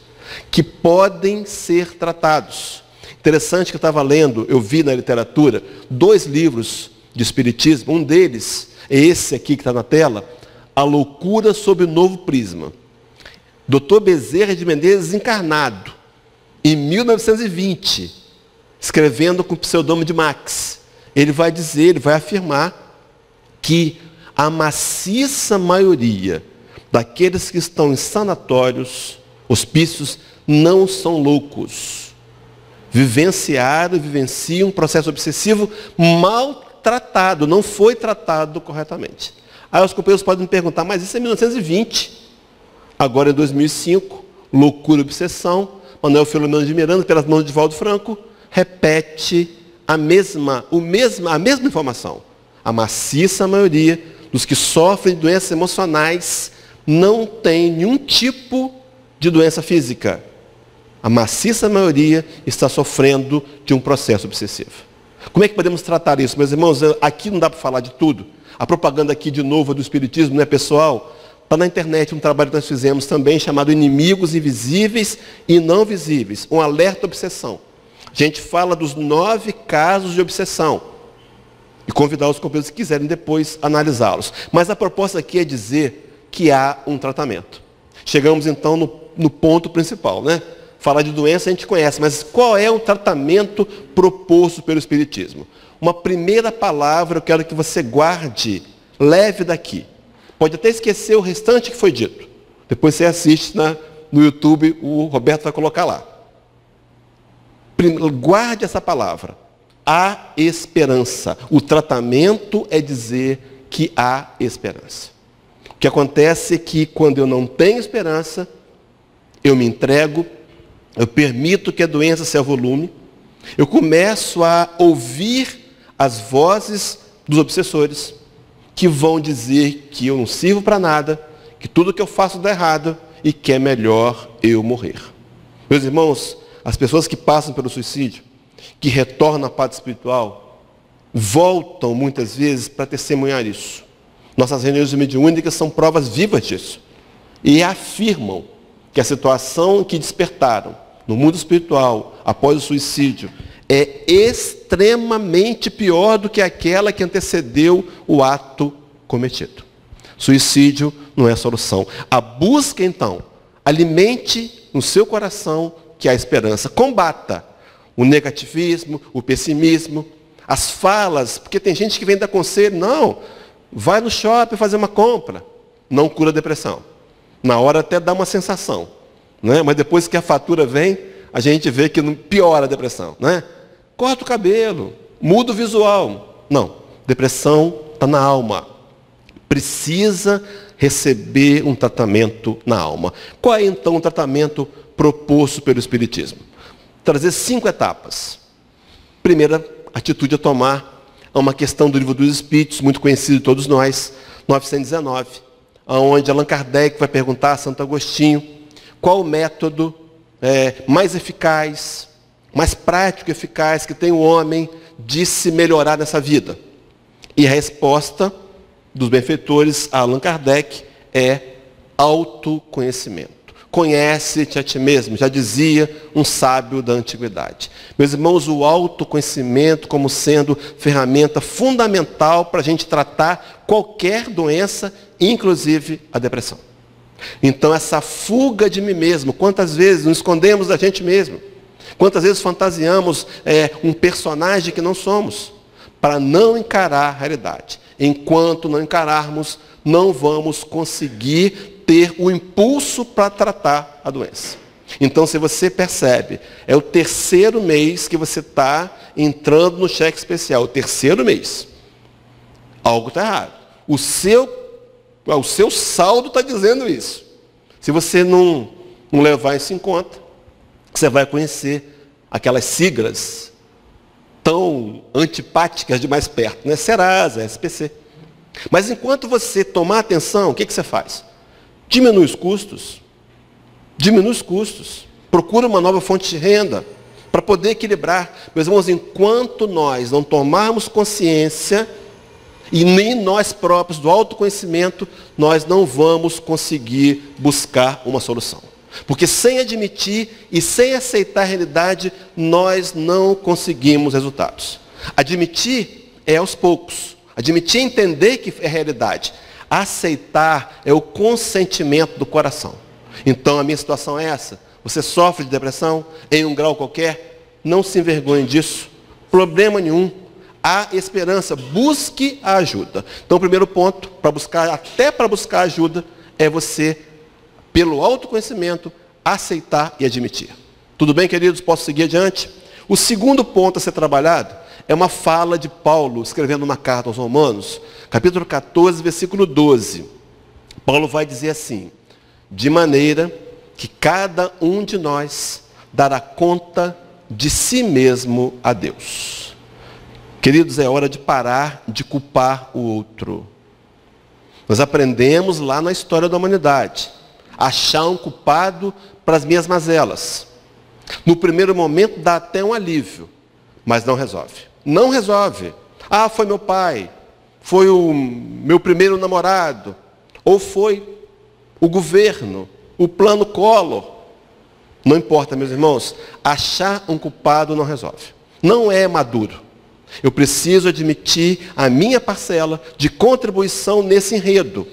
que podem ser tratados. Interessante que eu estava lendo, eu vi na literatura, 2 livros de espiritismo. Um deles é esse aqui que está na tela, A Loucura sob o Novo Prisma. Dr. Bezerra de Menezes encarnado, em 1920, escrevendo com o pseudônimo de Max. Ele vai dizer, ele vai afirmar que a maciça maioria daqueles que estão em sanatórios, hospícios, não são loucos. Vivenciaram e vivenciam um processo obsessivo mal tratado, não foi tratado corretamente. Aí os companheiros podem me perguntar, mas isso é 1920. Agora, em 2005, Loucura e Obsessão, Manuel Filomeno de Miranda, pelas mãos de Valdo Franco, repete a mesma informação. A maciça maioria dos que sofrem de doenças emocionais não tem nenhum tipo de doença física. A maciça maioria está sofrendo de um processo obsessivo. Como é que podemos tratar isso, meus irmãos? Aqui não dá para falar de tudo. A propaganda aqui, de novo, do espiritismo não é pessoal. Está na internet um trabalho que nós fizemos também, chamado Inimigos Invisíveis e Não Visíveis, um alerta à obsessão. A gente fala dos 9 casos de obsessão. E convidar os companheiros que quiserem depois analisá-los. Mas a proposta aqui é dizer que há um tratamento. Chegamos então no ponto principal, né? Falar de doença a gente conhece, mas qual é o tratamento proposto pelo Espiritismo? Uma primeira palavra eu quero que você guarde, leve daqui. Pode até esquecer o restante que foi dito. Depois você assiste no YouTube, o Roberto vai colocar lá. Guarde essa palavra. Há esperança. O tratamento é dizer que há esperança. O que acontece é que quando eu não tenho esperança, eu me entrego, eu permito que a doença se avolume, eu começo a ouvir as vozes dos obsessores, que vão dizer que eu não sirvo para nada, que tudo que eu faço dá errado e que é melhor eu morrer. Meus irmãos, as pessoas que passam pelo suicídio, que retornam à paz espiritual, voltam muitas vezes para testemunhar isso. Nossas reuniões mediúnicas são provas vivas disso. E afirmam que a situação que despertaram no mundo espiritual após o suicídio é extremamente pior do que aquela que antecedeu o ato cometido. Suicídio não é a solução. A busca, então, alimente no seu coração que há esperança. Combata o negativismo, o pessimismo, as falas, porque tem gente que vem dar conselho, não, vai no shopping fazer uma compra. Não cura a depressão. Na hora até dá uma sensação, né? Mas depois que a fatura vem, a gente vê que piora a depressão, né? Corta o cabelo, muda o visual. Não, depressão está na alma. Precisa receber um tratamento na alma. Qual é então o tratamento proposto pelo Espiritismo? Trazer 5 etapas. Primeira atitude a tomar é uma questão do Livro dos Espíritos, muito conhecido de todos nós, 919, onde Allan Kardec vai perguntar a Santo Agostinho qual o método mais eficaz, mais prático e eficaz que tem o homem de se melhorar nessa vida. E a resposta dos benfeitores a Allan Kardec é autoconhecimento. Conhece-te a ti mesmo, já dizia um sábio da antiguidade. Meus irmãos, o autoconhecimento como sendo ferramenta fundamental para a gente tratar qualquer doença, inclusive a depressão. Então, essa fuga de mim mesmo, quantas vezes nos escondemos da gente mesmo? Quantas vezes fantasiamos um personagem que não somos, para não encarar a realidade. Enquanto não encararmos, não vamos conseguir ter o impulso para tratar a doença. Então, se você percebe, é o terceiro mês que você está entrando no cheque especial, o terceiro mês. Algo está errado. O seu saldo está dizendo isso. Se você não levar isso em conta, você vai conhecer aquelas siglas tão antipáticas de mais perto, né? Serasa, SPC. Mas enquanto você tomar atenção, o que você faz? Diminui os custos. Diminui os custos. Procura uma nova fonte de renda para poder equilibrar. Meus irmãos, enquanto nós não tomarmos consciência e nem nós próprios do autoconhecimento, nós não vamos conseguir buscar uma solução. Porque sem admitir e sem aceitar a realidade, nós não conseguimos resultados. Admitir é aos poucos. Admitir é entender que é realidade. Aceitar é o consentimento do coração. Então a minha situação é essa. Você sofre de depressão em um grau qualquer? Não se envergonhe disso. Problema nenhum. Há esperança. Busque a ajuda. Então o primeiro ponto, até para buscar ajuda, é você, pelo autoconhecimento, aceitar e admitir. Tudo bem, queridos? Posso seguir adiante? O segundo ponto a ser trabalhado é uma fala de Paulo, escrevendo uma carta aos Romanos, capítulo 14, versículo 12. Paulo vai dizer assim: de maneira que cada um de nós dará conta de si mesmo a Deus. Queridos, é hora de parar de culpar o outro. Nós aprendemos lá na história da humanidade, achar um culpado para as minhas mazelas. No primeiro momento dá até um alívio, mas não resolve. Não resolve. Ah, foi meu pai, foi o meu primeiro namorado, ou foi o governo, o plano Collor. Não importa, meus irmãos, achar um culpado não resolve. Não é maduro. Eu preciso admitir a minha parcela de contribuição nesse enredo.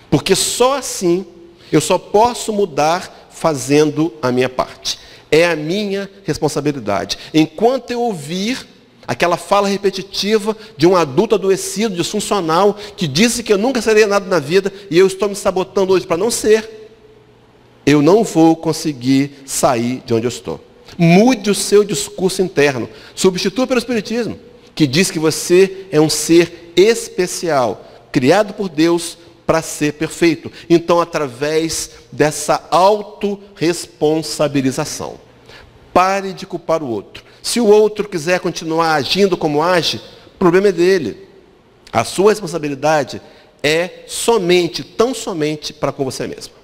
Porque só assim eu só posso mudar fazendo a minha parte. É a minha responsabilidade. Enquanto eu ouvir aquela fala repetitiva de um adulto adoecido, disfuncional, que disse que eu nunca seria nada na vida e eu estou me sabotando hoje para não ser, eu não vou conseguir sair de onde eu estou. Mude o seu discurso interno. Substitua pelo Espiritismo, que diz que você é um ser especial, criado por Deus para ser perfeito. Então, através dessa autorresponsabilização, pare de culpar o outro. Se o outro quiser continuar agindo como age, o problema é dele. A sua responsabilidade é somente, tão somente, para com você mesmo.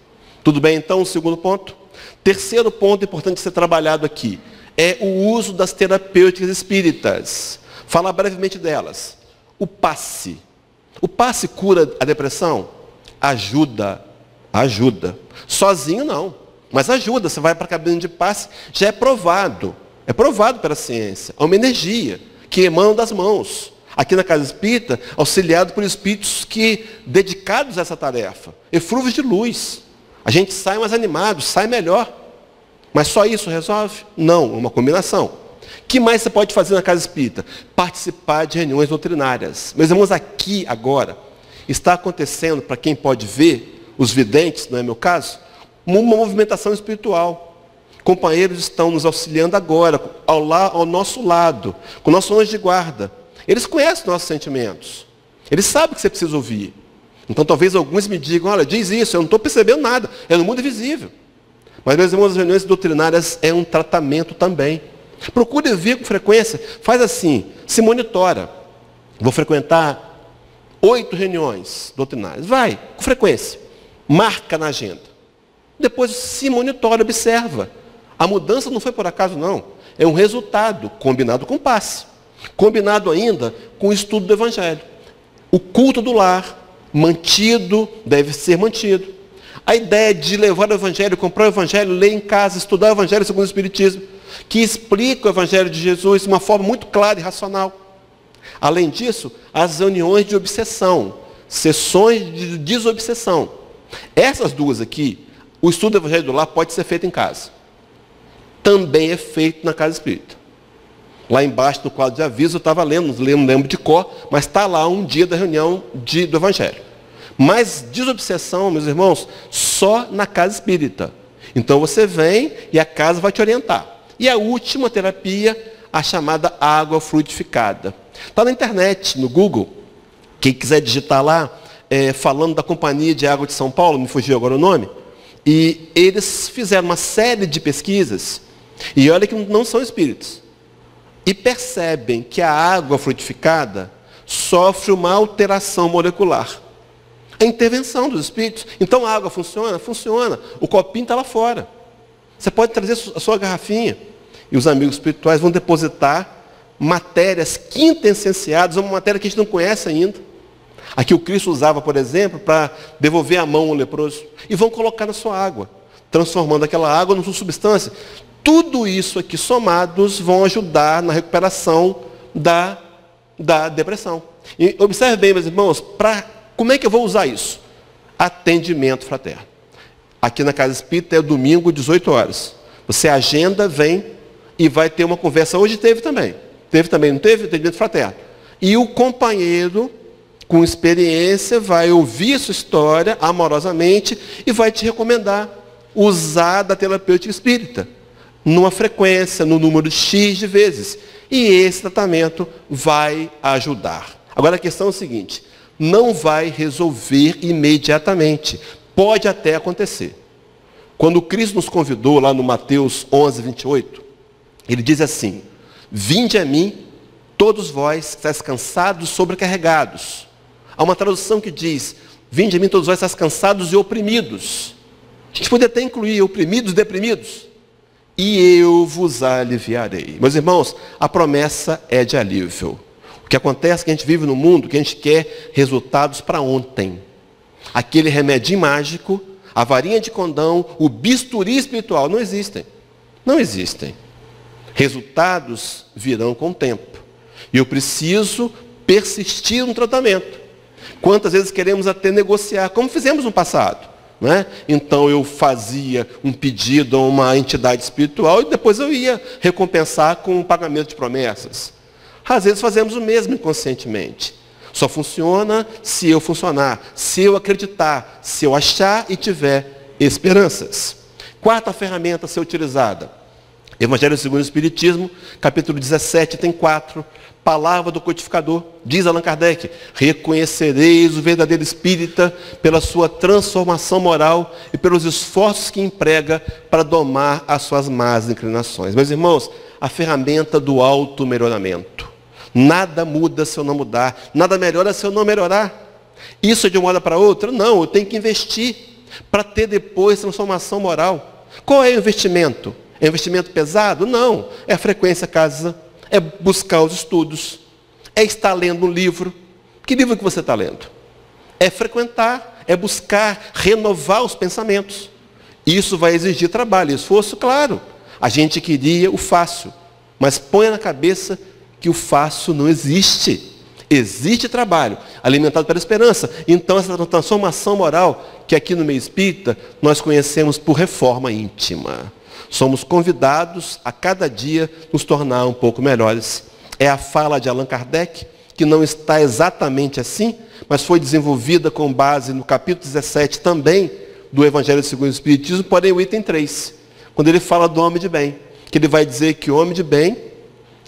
Tudo bem, então, o segundo ponto? Terceiro ponto importante ser trabalhado aqui é o uso das terapêuticas espíritas. Falar brevemente delas. O passe. O passe cura a depressão? Ajuda. Sozinho não, mas ajuda. Você vai para a cabine de passe, já é provado. É provado pela ciência. Há uma energia que emana das mãos. Aqui na Casa Espírita, auxiliado por espíritos dedicados a essa tarefa. Eflúvios de luz. A gente sai mais animado, sai melhor. Mas só isso resolve? Não, uma combinação. O que mais você pode fazer na Casa Espírita? Participar de reuniões doutrinárias. Meus irmãos, aqui, agora, está acontecendo, para quem pode ver, os videntes, não é meu caso, uma movimentação espiritual. Companheiros estão nos auxiliando agora, ao nosso lado, com o nosso anjo de guarda. Eles conhecem nossos sentimentos. Eles sabem o que você precisa ouvir. Então, talvez alguns me digam, olha, diz isso, eu não estou percebendo nada, é no mundo invisível. Mas, meus irmãos, as reuniões doutrinárias é um tratamento também. Procure vir com frequência, faz assim, se monitora. Vou frequentar 8 reuniões doutrinárias, vai, com frequência, marca na agenda. Depois se monitora, observa. A mudança não foi por acaso, não. É um resultado combinado com passe. Combinado ainda com o estudo do Evangelho. O culto do lar, mantido, deve ser mantido. A ideia de levar o Evangelho, comprar o Evangelho, ler em casa, estudar o Evangelho segundo o Espiritismo, que explica o Evangelho de Jesus de uma forma muito clara e racional. Além disso, as reuniões de obsessão, sessões de desobsessão. Essas duas aqui, o estudo do Evangelho do lar pode ser feito em casa. Também é feito na Casa Espírita. Lá embaixo do quadro de aviso, eu estava lendo, não lembro de cor, mas está lá um dia da reunião do Evangelho. Mas desobsessão, meus irmãos, só na casa espírita. Então você vem e a casa vai te orientar. E a última terapia, a chamada água fluidificada. Está na internet, no Google. Quem quiser digitar lá, falando da Companhia de Água de São Paulo, me fugiu agora o nome, e eles fizeram uma série de pesquisas, e olha que não são espíritos, e percebem que a água fluidificada sofre uma alteração molecular. A intervenção dos espíritos. Então a água funciona? Funciona. O copinho está lá fora. Você pode trazer a sua garrafinha, e os amigos espirituais vão depositar matérias quintessenciadas, uma matéria que a gente não conhece ainda. Aqui o Cristo usava, por exemplo, para devolver a mão ao leproso. E vão colocar na sua água, transformando aquela água numa substância. Tudo isso aqui somados vão ajudar na recuperação da depressão. E observe bem, meus irmãos, como é que eu vou usar isso? Atendimento fraterno. Aqui na Casa Espírita é domingo, 18 horas. Você agenda, vem e vai ter uma conversa. Hoje teve também. Teve também, não teve? Atendimento fraterno. E o companheiro, com experiência, vai ouvir a sua história amorosamente e vai te recomendar usar da terapêutica espírita numa frequência, no número X de vezes. E esse tratamento vai ajudar. Agora a questão é o seguinte, não vai resolver imediatamente. Pode até acontecer. Quando Cristo nos convidou lá no Mateus 11, 28, ele diz assim, vinde a mim, todos vós que estáis cansados e sobrecarregados. Há uma tradução que diz, vinde a mim todos vós que estáis cansados e oprimidos. A gente poderia até incluir oprimidos e deprimidos. E eu vos aliviarei. Meus irmãos, a promessa é de alívio. O que acontece é que a gente vive num mundo que a gente quer resultados para ontem. Aquele remedinho mágico, a varinha de condão, o bisturi espiritual, não existem. Não existem. Resultados virão com o tempo. E eu preciso persistir no tratamento. Quantas vezes queremos até negociar, como fizemos no passado. Não é? Então eu fazia um pedido a uma entidade espiritual e depois eu ia recompensar com um pagamento de promessas. Às vezes fazemos o mesmo inconscientemente. Só funciona se eu funcionar, se eu acreditar, se eu achar e tiver esperanças. Quarta ferramenta a ser utilizada. Evangelho segundo o Espiritismo, capítulo 17, tem 4. Palavra do codificador, diz Allan Kardec, reconhecereis o verdadeiro espírita pela sua transformação moral e pelos esforços que emprega para domar as suas más inclinações. Meus irmãos, a ferramenta do auto-melhoramento. Nada muda se eu não mudar, nada melhora se eu não melhorar. Isso é de uma hora para outra? Não, eu tenho que investir para ter depois transformação moral. Qual é o investimento? É um investimento pesado? Não, é a frequência casa. É buscar os estudos, é estar lendo um livro. Que livro que você está lendo? É frequentar, é buscar renovar os pensamentos. Isso vai exigir trabalho e esforço, claro. A gente queria o fácil, mas ponha na cabeça que o fácil não existe. Existe trabalho, alimentado pela esperança. Então essa transformação moral, que aqui no meio espírita, nós conhecemos por reforma íntima. Somos convidados a cada dia nos tornar um pouco melhores. É a fala de Allan Kardec, que não está exatamente assim, mas foi desenvolvida com base no capítulo 17 também do Evangelho segundo o Espiritismo, porém o item 3, quando ele fala do homem de bem, que ele vai dizer que o homem de bem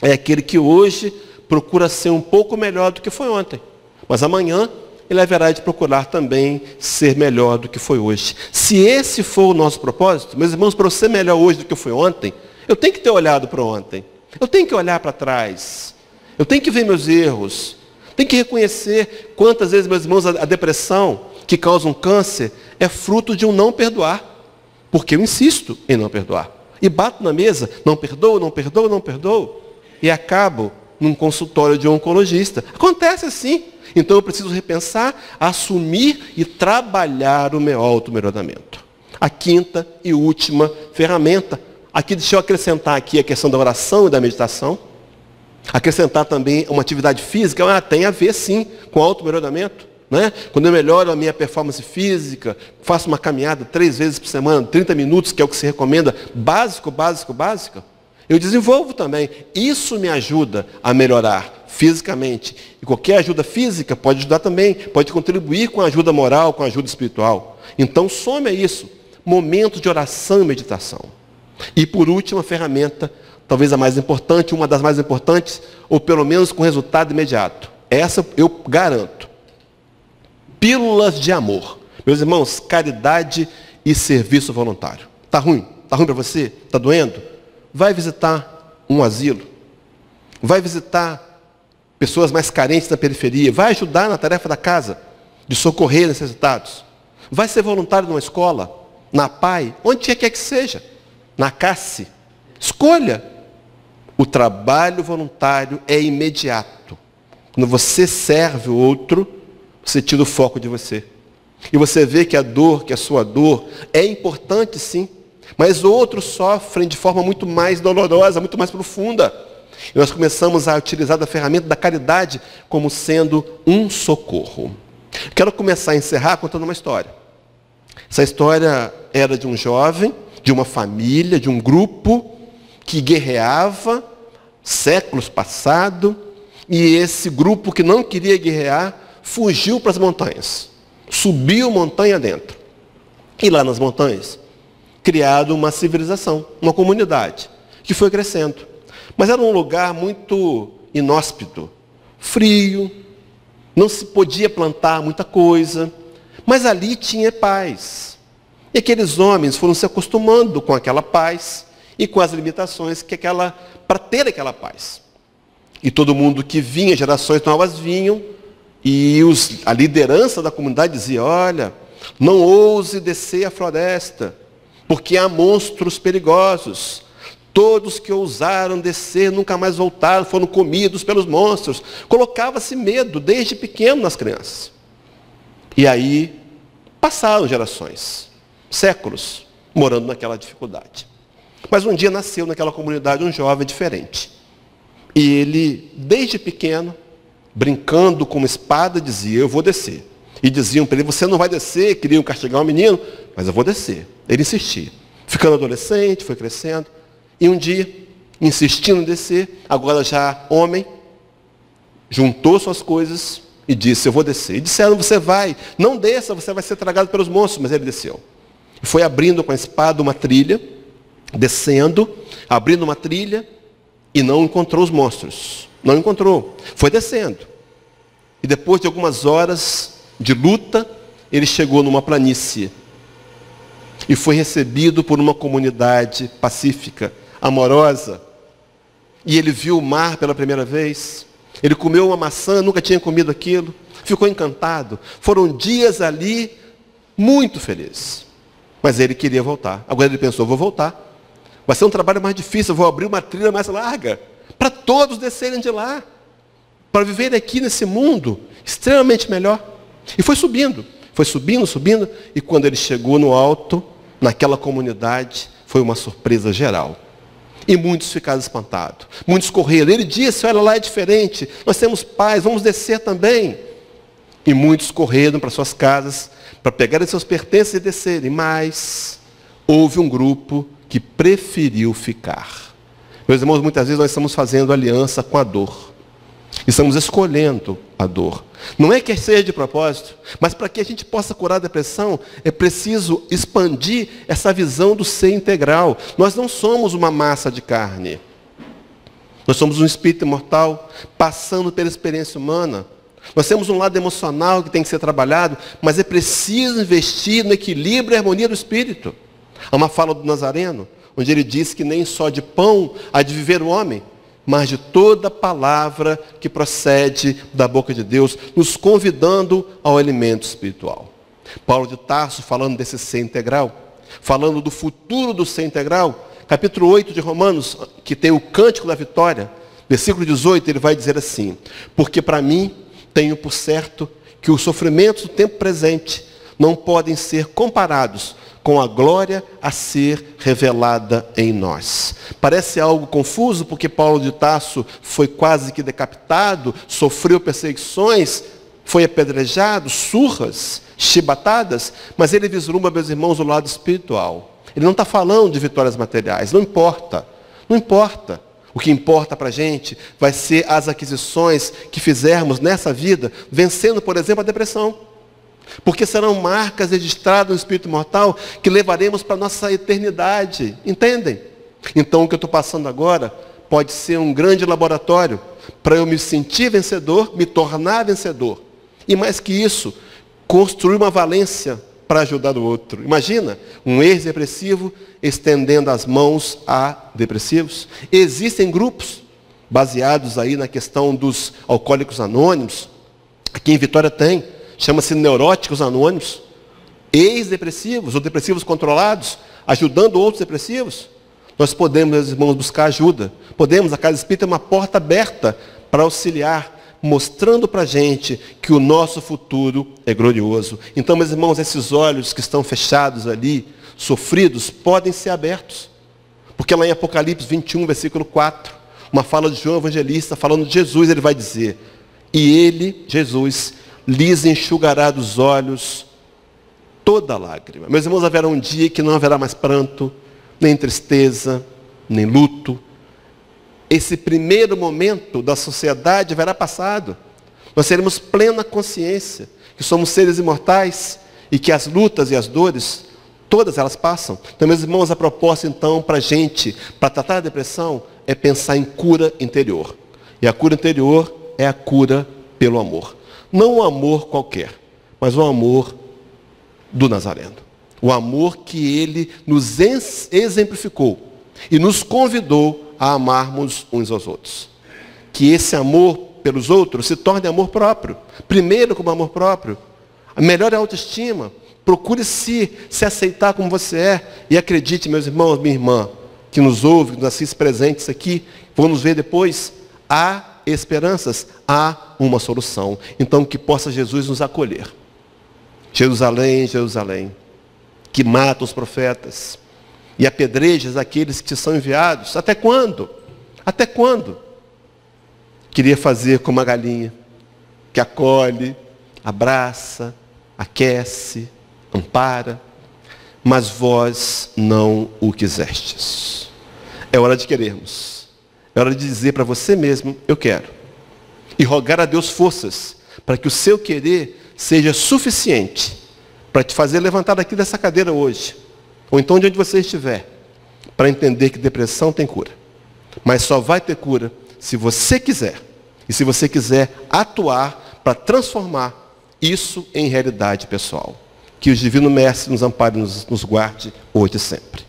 é aquele que hoje procura ser um pouco melhor do que foi ontem, mas amanhã ele haverá de procurar também ser melhor do que foi hoje. Se esse for o nosso propósito, meus irmãos, para eu ser melhor hoje do que foi ontem, eu tenho que ter olhado para ontem. Eu tenho que olhar para trás. Eu tenho que ver meus erros. Tenho que reconhecer quantas vezes, meus irmãos, a depressão que causa um câncer é fruto de um não perdoar. Porque eu insisto em não perdoar. E bato na mesa, não perdoo, não perdoo, não perdoo. E acabo num consultório de um oncologista. Acontece assim. Então eu preciso repensar, assumir e trabalhar o meu auto-melhoramento. A quinta e última ferramenta. Aqui deixa eu acrescentar aqui a questão da oração e da meditação. Acrescentar também uma atividade física. Tem a ver sim com auto-melhoramento. Né? Quando eu melhoro a minha performance física, faço uma caminhada 3 vezes por semana, 30 minutos, que é o que se recomenda, básico, eu desenvolvo também. Isso me ajuda a melhorar fisicamente. E qualquer ajuda física pode ajudar também, pode contribuir com a ajuda moral, com a ajuda espiritual. Então, some a isso. Momentos de oração e meditação. E por último, a ferramenta, talvez a mais importante, uma das mais importantes, ou pelo menos com resultado imediato. Essa eu garanto. Pílulas de amor. Meus irmãos, caridade e serviço voluntário. Está ruim? Está ruim para você? Está doendo? Vai visitar um asilo. Vai visitar pessoas mais carentes na periferia. Vai ajudar na tarefa da casa, de socorrer necessitados. Vai ser voluntário numa escola, na PAI, onde quer que seja. Na CACE. Escolha. O trabalho voluntário é imediato. Quando você serve o outro, você tira o foco de você. E você vê que a dor, que a sua dor, é importante sim. Mas outros sofrem de forma muito mais dolorosa, muito mais profunda. E nós começamos a utilizar a ferramenta da caridade como sendo um socorro. Quero começar a encerrar contando uma história. Essa história era de um jovem, de uma família, de um grupo que guerreava séculos passados, e esse grupo que não queria guerrear fugiu para as montanhas, subiu montanha dentro. E lá nas montanhas, criado uma civilização, uma comunidade, que foi crescendo. Mas era um lugar muito inóspito, frio, não se podia plantar muita coisa, mas ali tinha paz. E aqueles homens foram se acostumando com aquela paz e com as limitações para ter aquela paz. E todo mundo que vinha, gerações novas vinham, e a liderança da comunidade dizia, olha, não ouse descer a floresta, porque há monstros perigosos. Todos que ousaram descer nunca mais voltaram, foram comidos pelos monstros. Colocava-se medo desde pequeno nas crianças. E aí passaram gerações, séculos, morando naquela dificuldade. Mas um dia nasceu naquela comunidade um jovem diferente. E ele, desde pequeno, brincando com uma espada, dizia, eu vou descer. E diziam para ele, você não vai descer, queriam castigar o menino, mas eu vou descer. Ele insistia. Ficando adolescente, foi crescendo. E um dia, insistindo em descer, agora já homem, juntou suas coisas e disse, eu vou descer. E disseram, você vai, não desça, você vai ser tragado pelos monstros. Mas ele desceu. E foi abrindo com a espada uma trilha, descendo, abrindo uma trilha, e não encontrou os monstros. Não encontrou. Foi descendo. E depois de algumas horas de luta, ele chegou numa planície. E foi recebido por uma comunidade pacífica, amorosa. E ele viu o mar pela primeira vez. Ele comeu uma maçã, nunca tinha comido aquilo. Ficou encantado. Foram dias ali muito felizes. Mas ele queria voltar. Agora ele pensou, vou voltar. Vai ser um trabalho mais difícil, eu vou abrir uma trilha mais larga. Para todos descerem de lá. Para viver aqui nesse mundo extremamente melhor. E foi subindo. Foi subindo, subindo. E quando ele chegou no alto, naquela comunidade, foi uma surpresa geral. E muitos ficaram espantados. Muitos correram. Ele disse, olha lá, é diferente. Nós temos paz, vamos descer também. E muitos correram para suas casas, para pegarem seus pertences e descerem. Mas houve um grupo que preferiu ficar. Meus irmãos, muitas vezes nós estamos fazendo aliança com a dor. Estamos escolhendo a dor. Não é que seja de propósito, mas para que a gente possa curar a depressão, é preciso expandir essa visão do ser integral. Nós não somos uma massa de carne. Nós somos um espírito imortal, passando pela experiência humana. Nós temos um lado emocional que tem que ser trabalhado, mas é preciso investir no equilíbrio e harmonia do espírito. Há uma fala do Nazareno, onde ele diz que nem só de pão há de viver o homem, mas de toda palavra que procede da boca de Deus, nos convidando ao alimento espiritual. Paulo de Tarso, falando desse ser integral, falando do futuro do ser integral, capítulo 8 de Romanos, que tem o cântico da vitória, versículo 18, ele vai dizer assim, porque para mim tenho por certo que os sofrimentos do tempo presente não podem ser comparados com a glória a ser revelada em nós. Parece algo confuso, porque Paulo de Tarso foi quase que decapitado, sofreu perseguições, foi apedrejado, surras, chibatadas, mas ele vislumbra, meus irmãos, o lado espiritual. Ele não está falando de vitórias materiais, não importa, não importa. O que importa para a gente vai ser as aquisições que fizermos nessa vida, vencendo, por exemplo, a depressão. Porque serão marcas registradas no espírito mortal que levaremos para a nossa eternidade. Entendem? Então, o que eu estou passando agora pode ser um grande laboratório para eu me sentir vencedor, me tornar vencedor. E mais que isso, construir uma valência para ajudar o outro. Imagina um ex-depressivo estendendo as mãos a depressivos. Existem grupos baseados aí na questão dos alcoólicos anônimos. Aqui em Vitória tem, chama-se Neuróticos Anônimos. Ex-depressivos ou depressivos controlados, ajudando outros depressivos. Nós podemos, meus irmãos, buscar ajuda. Podemos, a Casa Espírita é uma porta aberta para auxiliar, mostrando para a gente que o nosso futuro é glorioso. Então, meus irmãos, esses olhos que estão fechados ali, sofridos, podem ser abertos. Porque lá em Apocalipse 21, versículo 4, uma fala de João Evangelista, falando de Jesus, ele vai dizer: e ele, Jesus, lhes enxugará dos olhos toda lágrima. Meus irmãos, haverá um dia que não haverá mais pranto, nem tristeza, nem luto. Esse primeiro momento da sociedade haverá passado. Nós teremos plena consciência que somos seres imortais e que as lutas e as dores, todas elas passam. Então, meus irmãos, a proposta então para a gente, para tratar a depressão, é pensar em cura interior. E a cura interior é a cura pelo amor. Não um amor qualquer, mas um amor do Nazareno. O amor que ele nos exemplificou e nos convidou a amarmos uns aos outros. Que esse amor pelos outros se torne amor próprio. Primeiro como amor próprio. A melhor autoestima. Procure se aceitar como você é. E acredite, meus irmãos, minha irmã, que nos ouve, que nos assiste presentes aqui, vamos ver depois, há esperanças, há uma solução. Então que possa Jesus nos acolher. Jerusalém, Jerusalém, que mata os profetas e apedrejas aqueles que te são enviados. Até quando? Até quando? Queria fazer como a galinha, que acolhe, abraça, aquece, ampara, mas vós não o quisestes. É hora de querermos. É hora de dizer para você mesmo, eu quero. E rogar a Deus forças, para que o seu querer seja suficiente para te fazer levantar daqui dessa cadeira hoje, ou então de onde você estiver, para entender que depressão tem cura. Mas só vai ter cura se você quiser. E se você quiser atuar para transformar isso em realidade pessoal. Que o Divino Mestre nos ampare e nos guarde hoje e sempre.